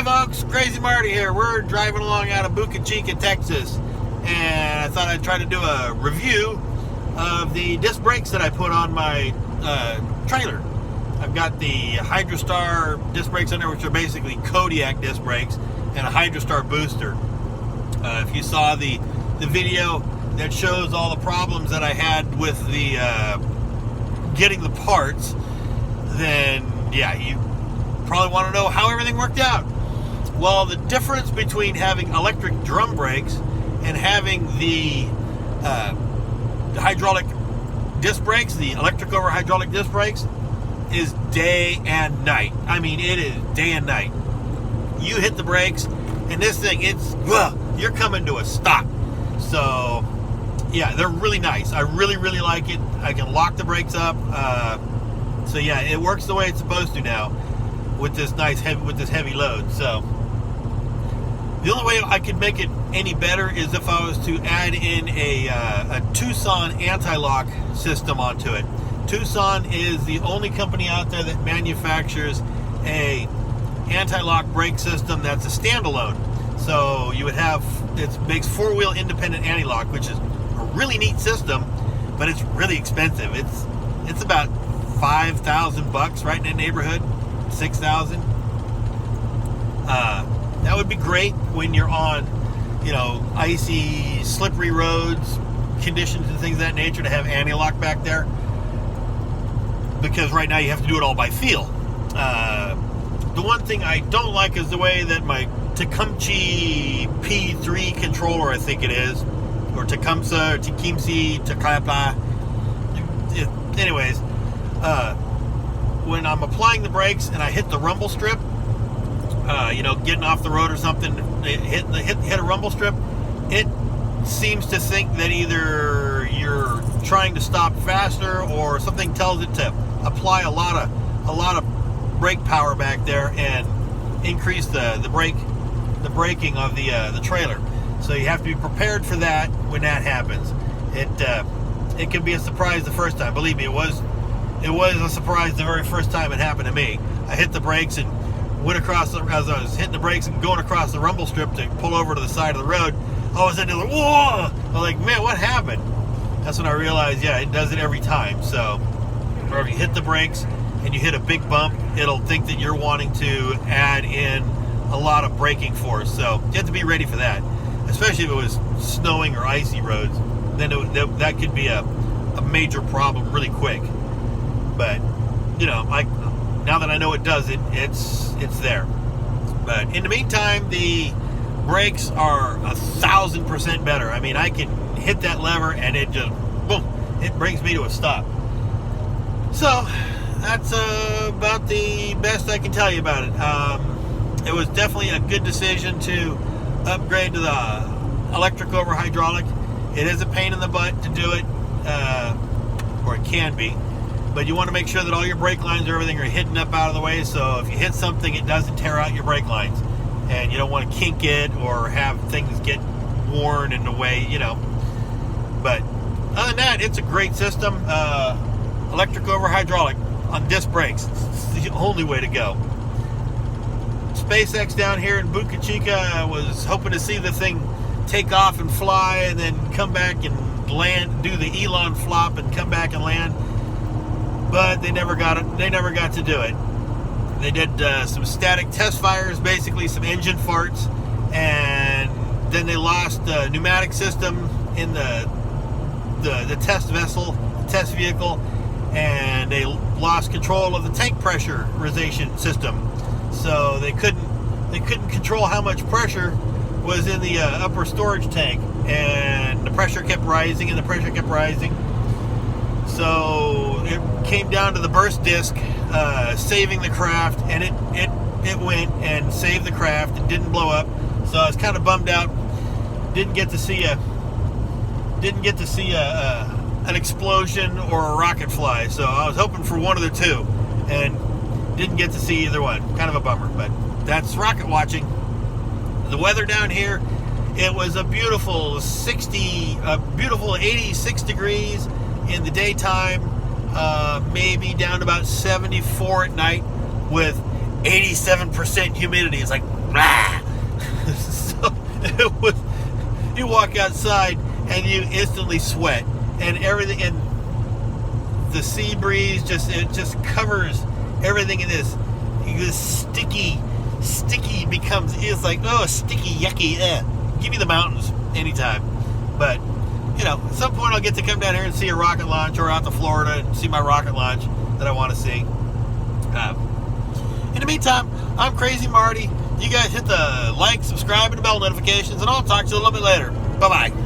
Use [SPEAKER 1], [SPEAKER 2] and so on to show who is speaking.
[SPEAKER 1] folks, Crazy Marty here. We're driving along out of Boca Chica, Texas, and I thought I'd try to do a review of the disc brakes that I put on my trailer. I've got the Hydrostar disc brakes on there, which are basically Kodiak disc brakes, and a Hydrostar booster. If you saw the video that shows all the problems that I had with the getting the parts, then yeah, you probably want to know how everything worked out. Well, the difference between having electric drum brakes and having the hydraulic disc brakes, the electric over hydraulic disc brakes, is day and night. I mean, it is day and night. You hit the brakes, and this thing, you're coming to a stop. So, yeah, they're really nice. I really, really like it. I can lock the brakes up. So yeah, it works the way it's supposed to now with this heavy load. So the only way I could make it any better is if I was to add in a Tucson anti-lock system onto it. Tucson is the only company out there that manufactures a anti-lock brake system that's a standalone. So you would have, it makes four-wheel independent anti-lock, which is a really neat system, but it's really expensive. It's about $5,000 right in that neighborhood, $6,000. That would be great when you're on, icy, slippery roads, conditions and things of that nature, to have anti-lock back there. Because right now you have to do it all by feel. The one thing I don't like is the way that my Tecumseh P3 controller, I think it is, or Tecumseh, Tecumseh, anyways, when I'm applying the brakes and I hit the rumble strip, getting off the road or something, hit a rumble strip, it seems to think that either you're trying to stop faster or something tells it to apply a lot of brake power back there and increase the braking of the trailer. So you have to be prepared for that when that happens. It can be a surprise the first time. Believe me, it was a surprise the very first time it happened to me. I hit the brakes and went across as I was hitting the brakes and going across the rumble strip to pull over to the side of the road. All of a sudden, whoa! I'm like, man, what happened? That's when I realized, yeah, it does it every time. So, or if you hit the brakes and you hit a big bump, it'll think that you're wanting to add in a lot of braking force. So you have to be ready for that, especially if it was snowing or icy roads. Then that could be a major problem really quick. But now that I know it does it, it's there. But in the meantime, the brakes are 1,000% better. I mean, I can hit that lever and it just boom, it brings me to a stop. So that's about the best I can tell you about it. It was definitely a good decision to upgrade to the electric over hydraulic. It is a pain in the butt to do it, or it can be, but you want to make sure that all your brake lines and everything are hidden up out of the way, so if you hit something, it doesn't tear out your brake lines, and you don't want to kink it or have things get worn in the way, But other than that, it's a great system. Electric over hydraulic on disc brakes. It's the only way to go. SpaceX down here in Boca Chica was hoping to see the thing take off and fly and then come back and land, do the Elon flop and come back and land, but they never got it. They never got to do it. They did some static test fires, basically some engine farts, and then they lost the pneumatic system in the test vessel, the test vehicle, and they lost control of the tank pressurization system. So they couldn't control how much pressure was in the upper storage tank, and the pressure kept rising and the pressure kept rising. So it came down to the burst disc saving the craft, and it went and saved the craft. It didn't blow up, so I was kind of bummed out. Didn't get to see an explosion or a rocket fly. So I was hoping for one of the two, and didn't get to see either one. Kind of a bummer, but that's rocket watching. The weather down here, it was a beautiful 86 degrees in the daytime, maybe down to about 74 at night, with 87% humidity. It's like, rah. So it was, you walk outside and you instantly sweat, and everything, and the sea breeze just covers everything in this sticky becomes, it's like, oh, sticky, yucky, give me the mountains anytime. But at some point I'll get to come down here and see a rocket launch, or out to Florida and see my rocket launch that I want to see. In the meantime, I'm Crazy Marty. You guys hit the like, subscribe, and the bell notifications, and I'll talk to you a little bit later. Bye-bye.